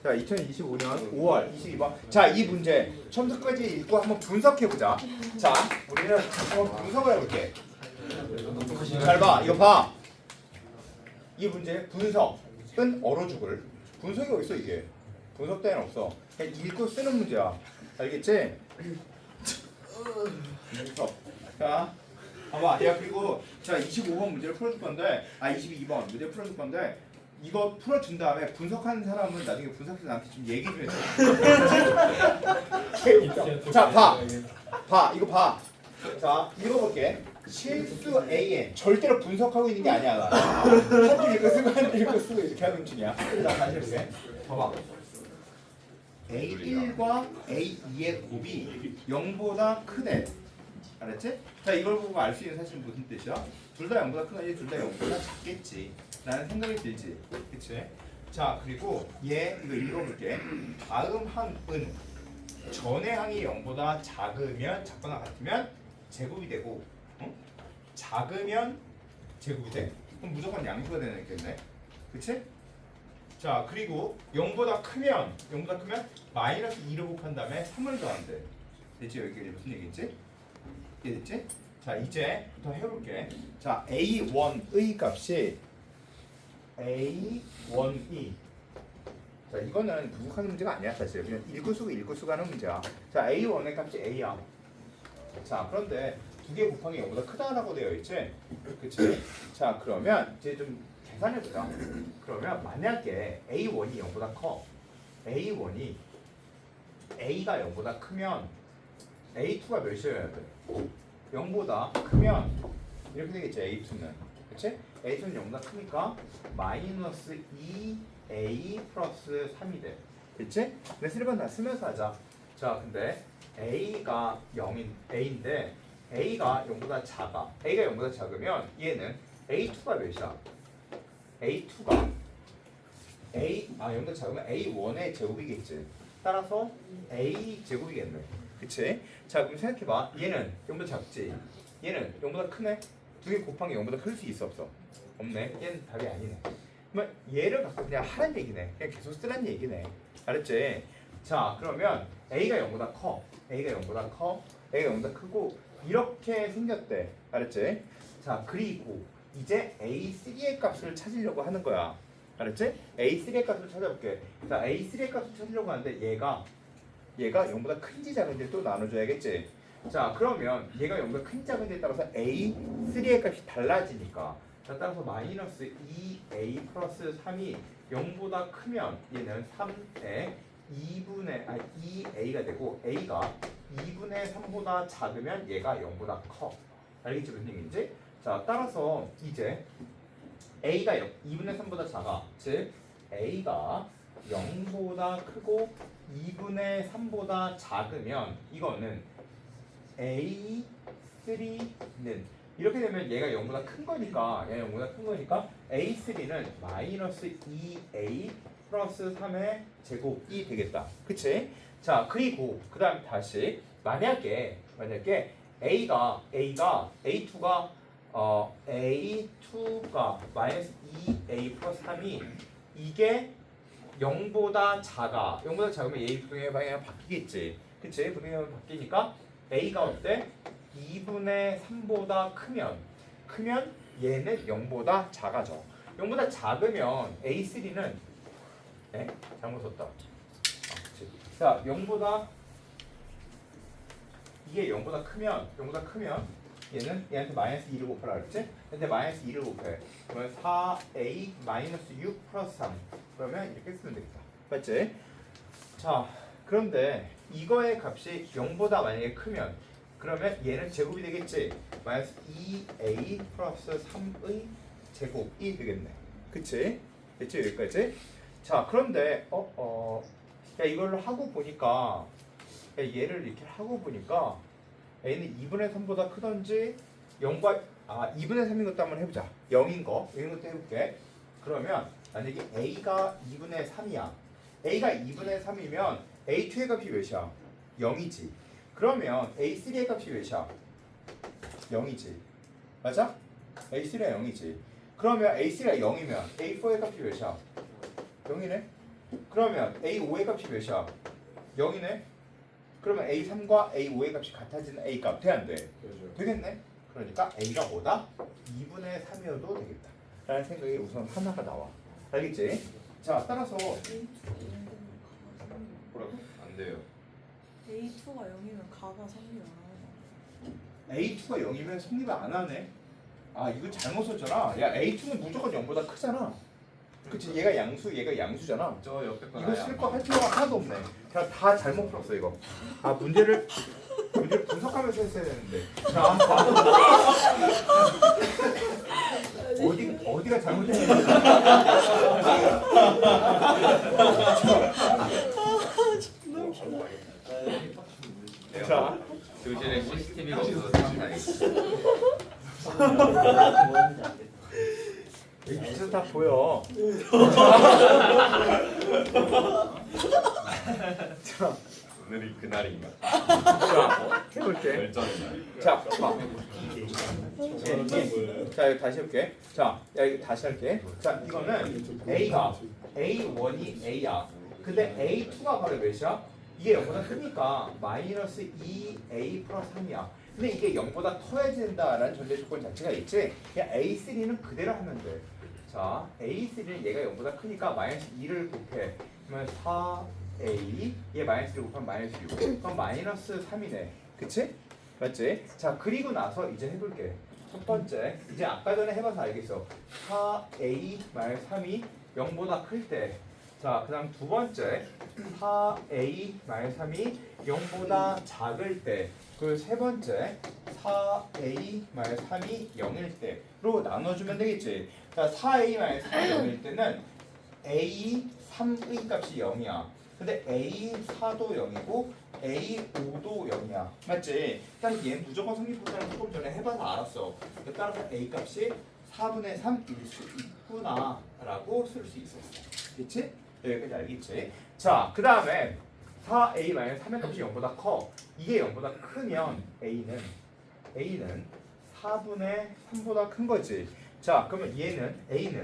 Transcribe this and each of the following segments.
자, 2025년 5월 22번. 자, 이 문제 처음부터 끝까지 읽고 한번 분석해 보자. 자, 우리는 한번 분석을 해볼게. 잘 봐, 이거 봐. 이 문제 분석은 얼어 죽을. 분석이 어딨어 이게? 분석 때는 없어. 그냥 읽고 쓰는 문제야. 알겠지? 분석. 자, 봐봐. 야, 그리고 자 25번 문제를 풀어줄 건데, 22번 문제 풀어줄 건데. 이거 풀어준 다음에 분석하는 사람은 나중에 분석해서 나한테 좀 얘기 좀 해줘. 자, 봐. 이거 봐. 자, 읽어볼게. 실수 AN. 절대로 분석하고 있는 게 아니야. 나. 한줄 읽고 쓰고 한줄 읽고 쓰고 이렇게 하는 중이야. 자, 다시 해볼게. 봐봐. A1과 A2의 곱이 0보다 크대. 알았지? 자, 이걸 보고 알 수 있는 사실은 무슨 뜻이야? 둘 다 0보다 크다니 둘 다 0보다 작겠지 라는 생각이 들지. 그치? 자, 그리고 얘 이거 읽어볼게. 다음 항은 전의 항이 0보다 작거나 같으면 제곱이 되고, 작으면 제곱이 돼. 그럼 무조건 양수가 되겠네. 그치? 자, 그리고 0보다 크면 마이너스 2를 곱한 다음에 3을 더한대. 됐지? 여기까지 무슨 얘기인지? 이해됐지? 자, 이제부터 해볼게. 자, A1의 값이 A1이. 자, 이거는 분석하는 문제가 아니야 사실. 그냥 읽고 쓰고 하는 문제야. 자, A1의 값이 A야. 자, 그런데 두 개 곱하기 0보다 크다라고 되어 있지? 그치? 자, 그러면 이제 좀 계산해보자. 그러면 만약에 A1이 0보다 커. A1이 A가 0보다 크면 A2가 몇이어야 돼? 0보다 크면 이렇게 되겠지. A2는. 그치? A2는 0보다 크니까 마이너스 2A 플러스 3이 돼. 그치? 근데 쓰리번 다 쓰면서 하자. 자, 근데 A가 0인데 A가 0보다 작아. A가 0보다 작으면 얘는 A2가 몇이야? A2가 0보다 작으면 A1의 제곱이겠지. 따라서 A 제곱이겠네. 그치? 자, 그럼 생각해봐. 얘는 0보다 작지? 얘는 0보다 크네? 두 개 곱한 게 0보다 클 수 있어 없어? 없네. 얘는 답이 아니네. 그러면 얘를 갖고 그냥 하란 얘기네. 그냥 계속 쓰란 얘기네. 알았지? 자, 그러면 A가 0보다 커. A가 0보다 크고 이렇게 생겼대. 알았지? 자, 그리고 이제 A3의 값을 찾으려고 하는 거야. 알았지? A3의 값을 찾아볼게. 자, A3의 값을 찾으려고 하는데 얘가 0보다 큰지 작은지 또 나눠줘야겠지. 자, 그러면 얘가 0보다 큰지 작은지에 따라서 A3의 값이 달라지니까, 자, 따라서 마이너스 2A 플러스 3이 0보다 크면 얘는 3의 2A가 되고, A가 2분의 3보다 작으면 얘가 0보다 커. 알겠지 무슨 얘기인지? 자, 따라서 이제 A가 2분의 3보다 작아. 즉 A가 0보다 크고 2분의 3보다 작으면 이거는 A3는 이렇게 되면 얘가 0보다 큰 거니까 A3는 마이너스 2A 플러스 3의 제곱이 되겠다. 그치? 자, 그리고 그 다음 다시 만약에 A2가 마이너스 2A 플러스 3이 이게 0보다 작아. 0보다 작으면 A 분의 방향이 바뀌겠지. 그치? 분의 방향이 바뀌니까 A가 어때? 2분의 3보다 크면 얘는 0보다 작아져. 0보다 작으면 A3는 잘못 썼다. 그치. 자, 0보다 이게 0보다 크면 얘는 얘한테 마이너스 2를 곱하라 그랬지? 근데 마이너스 2를 곱해. 그러면 4A 마이너스 6 플러스 3. 그러면 이렇게 쓰면 되겠다. 맞지? 자, 그런데 이거의 값이 0보다 만약에 크면 그러면 얘는 제곱이 되겠지? 마이너스 2A 플러스 3의 제곱이 되겠네. 그치? 됐지? 여기까지? 자, 그런데 야, 이걸로 하고 보니까 얘를 이렇게 하고 보니까 A는 2분의 3보다 크던지 0과 2분의 3인 것도 한번 해보자. 0인 것도 해볼게. 그러면 만약에 A가 2분의 3이야. A가 2분의 3이면 A2의 값이 몇이야? 0이지. 그러면 A3의 값이 몇이야? 0이지. 맞아? A3가 0이지. 그러면 A3가 0이면 A4의 값이 몇이야? 0이네? 그러면 A5의 값이 몇이야? 0이네. 그러면 A3과 A5의 값이 같아지는 A 값 돼야 안 돼? 되겠네. 그러니까 A가 뭐다? 2분의 3이어도 되겠다 라는 생각이 우선 하나가 나와. 알겠지? 자, 따라서 뭐라고? 안 돼요. A2가 0이면 가가 성립 안 A2가 0이면 성립을 안 하네. 아, 이거 잘못 썼잖아. 야, A2는 무조건 0보다 크잖아. 그치? 얘가 양수, 얘가 양수잖아. 저 옆에 거 이거 쓸 거 할 필요가 하나도 없네. 그냥 다 잘못 풀었어 이거. 아, 문제를 분석하면서 했어야 되는데. 자, 어디가 잘못했는지. 자, 교실에 CCTV가 없어서 상상이. 여기 밑에서 다 보여. 자, 오늘이 그날인가? 자, 해볼게. 결정의 날. 자, 봐. 자, 여기 다시 해볼게. 자, 야, 이거 다시 할게. 자, 이거는 A가 A1이 A야. 근데 A2가 바로 몇이야? 이게 0보다 크니까 마이너스 2A 플러스 3이야. 근데 이게 0보다 커야 된다라는 전제 조건 자체가 있지. 그냥 A3는 그대로 하면 돼. 자, A3는 얘가 0보다 크니까 마이너스 2를 곱해. 그러면 4A, 얘 마이너스 1을 곱하면 마이너스 6. 그럼 마이너스 3이네. 그치? 맞지? 자, 그리고 나서 이제 해볼게. 첫 번째, 이제 아까 전에 해봐서 알겠어. 4A 마이너스 3이 0보다 클 때. 자, 그 다음 두 번째, 4A 마이너스 3이 0보다 작을 때. 그 세 번째, 4A 마이너스 3이 0일 때로 나눠주면 되겠지. 자, 4A 마이너스 3이 0일 때는 A3의 값이 0이야. 근데 A4도 0이고 A5도 0이야. 맞지? 따라서 얘는 무조건 성립보다는 조금 전에 해봐서 알았어. 따라서 A 값이 4분의 3일 수 있구나 라고 쓸 수 있었어. 그치? 여기까지 알겠지? 자, 그 다음에 4A-3의 값이 0보다 커. 이게 0보다 크면 A는 4분의 3보다 큰 거지. 자, 그러면 얘는 A는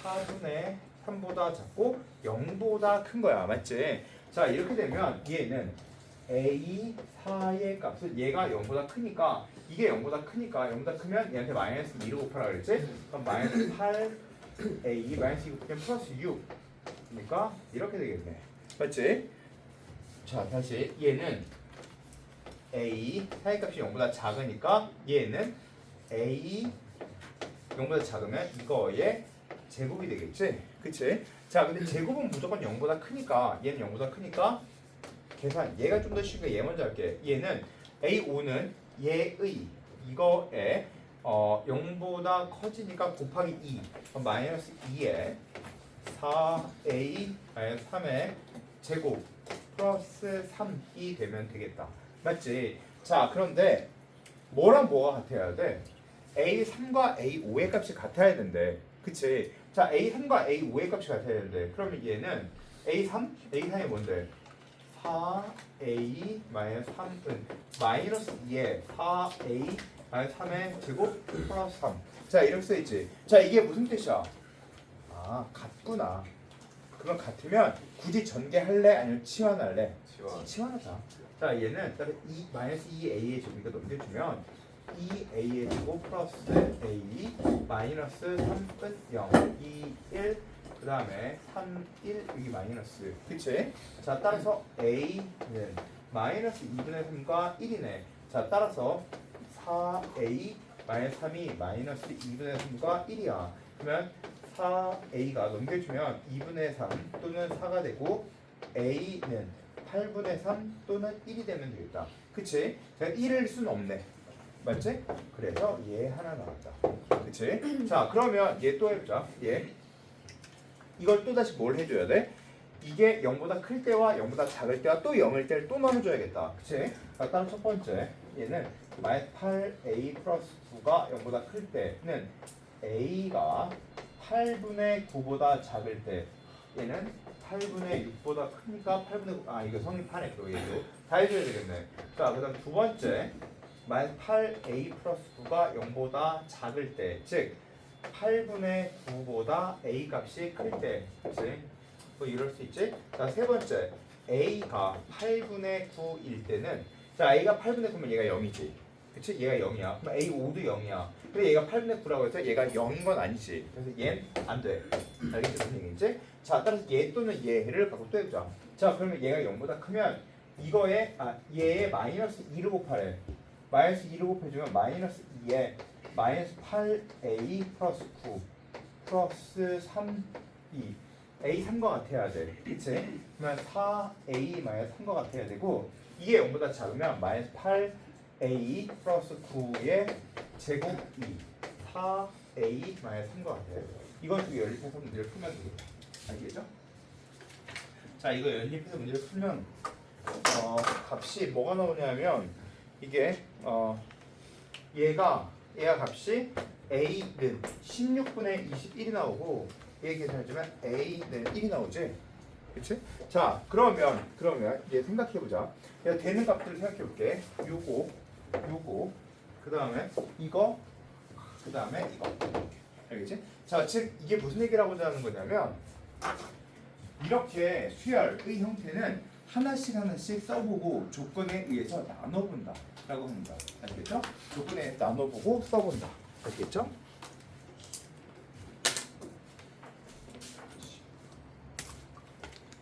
4분의 3보다 작고 0보다 큰 거야. 맞지? 자, 이렇게 되면 얘는 A4의 값은 얘가 0보다 크니까 이게 0보다 크니까 0보다 크면 얘한테 마이너스 2를 곱하라 그랬지? 그럼 마이너스 8A 마이너스 2 곱하면 플러스 6 그러니까 이렇게 되겠네. 맞지? 자, 다시 얘는 A 사의 값이 0보다 작으니까 얘는 A 0보다 작으면 이거의 제곱이 되겠지? 그치? 자, 근데 제곱은 무조건 0보다 크니까 얘는 0보다 크니까 계산 얘가 좀 더 쉬우니까 얘 먼저 할게. 얘는 A5는 얘의 이거에 0보다 커지니까 곱하기 2 마이너스 2에 4A 마이너스 3의 제곱 플러스 3이 되면 되겠다. 맞지? 자, 그런데 뭐랑 뭐가 같아야 돼? A3과 A5의 값이 같아야 된대. 그치? 자, A3과 A5의 값이 같아야 되는데 그러면 얘는 A3이 뭔데? 4A 마이너스 3은 마이너스 2에 4A 마이너스 3의 제곱 플러스 3. 자, 이렇게 써있지. 자, 이게 무슨 뜻이야? 아, 같구나. 그럼 같으면 굳이 전개할래? 아니면 치환할래? 치환하자. 자, 얘는 따로 마이너스 2A의 제곱이니까 넘겨주면 2A의 제곱 플러스 A 마이너스 3은 0, 2, 1 그 다음에 3, 1 여기 마이너스. 그치? 자, 따라서 A는 마이너스 2분의 3과 1이네. 자, 따라서 4A 마이너스 3이 마이너스 2분의 3과 1이야. 그러면 4A가 넘겨주면 2분의 3 또는 4가 되고 A는 8분의 3 또는 1이 되면 되겠다. 그치? 제가 1일 수는 없네. 맞지? 그래서 얘 하나 나왔다. 그치? 자, 그러면 얘 또 해보자. 얘 이걸 또 다시 뭘 해줘야 돼? 이게 0보다 클 때와 0보다 작을 때와 또 0일 때를 또 나눠줘야겠다. 그치? 자, 다음 첫 번째 얘는 마이너스 8A 플러스 9가 0보다 클 때는 A가 8분의 9보다 작을 때 얘는 8분의 6보다 크니까 8분의 9, 아 이거 성립하네. 또 얘도 다 해줘야 되겠네. 자, 그 다음 두 번째 마이너스 8A 플러스 9가 0보다 작을 때, 즉 8분의 9보다 A 값이 클 때, 그치? 뭐 이럴 수 있지. 자, 세 번째 a가 8분의 9일 때는 자 a가 8분의 9면 얘가 0이지. 그치? 얘가 0이야. 그럼 a5도 0이야. 근데 얘가 8분의 9라고 해서 얘가 0인 건 아니지. 그래서 얘는 안 돼. 알겠지? 무슨 얘기인지? 자, 따라서 얘 또는 얘를 갖고 또 해보자. 자, 그러면 얘가 0보다 크면 이거에 얘의 마이너스 2를 곱하래. 마이너스 2를 곱해주면 마이너스 2에 마이너스 8a 플러스 9 플러스 3b a 3과 같아야 돼. 그치? 그러면 4a 마이너스 3과 같아야 되고 이게 0보다 작으면 마이너스 8a 플러스 9의 제곱 2 4a 마이너스 3과 같아요. 이건 두 연립해서 문제를 풀면 되겠다. 알겠죠? 자, 이거 연립해서 문제를 풀면 값이 뭐가 나오냐면 이게 얘가 값이 a는 16분의 21이 나오고 얘 계산해주면 a는 1이 나오지. 그치? 자, 그러면 얘 생각해보자. 얘가 되는 값들을 생각해볼게. 요거 그 다음에 이거 그 다음에 이거. 알겠지? 자, 즉 이게 무슨 얘기를 하고자 하는 거냐면 이렇게 수열의 형태는 하나씩 써보고 조건에 의해서 나눠본다 라고 합니다. 알겠죠? 조건에 나눠보고 써본다. 알겠죠?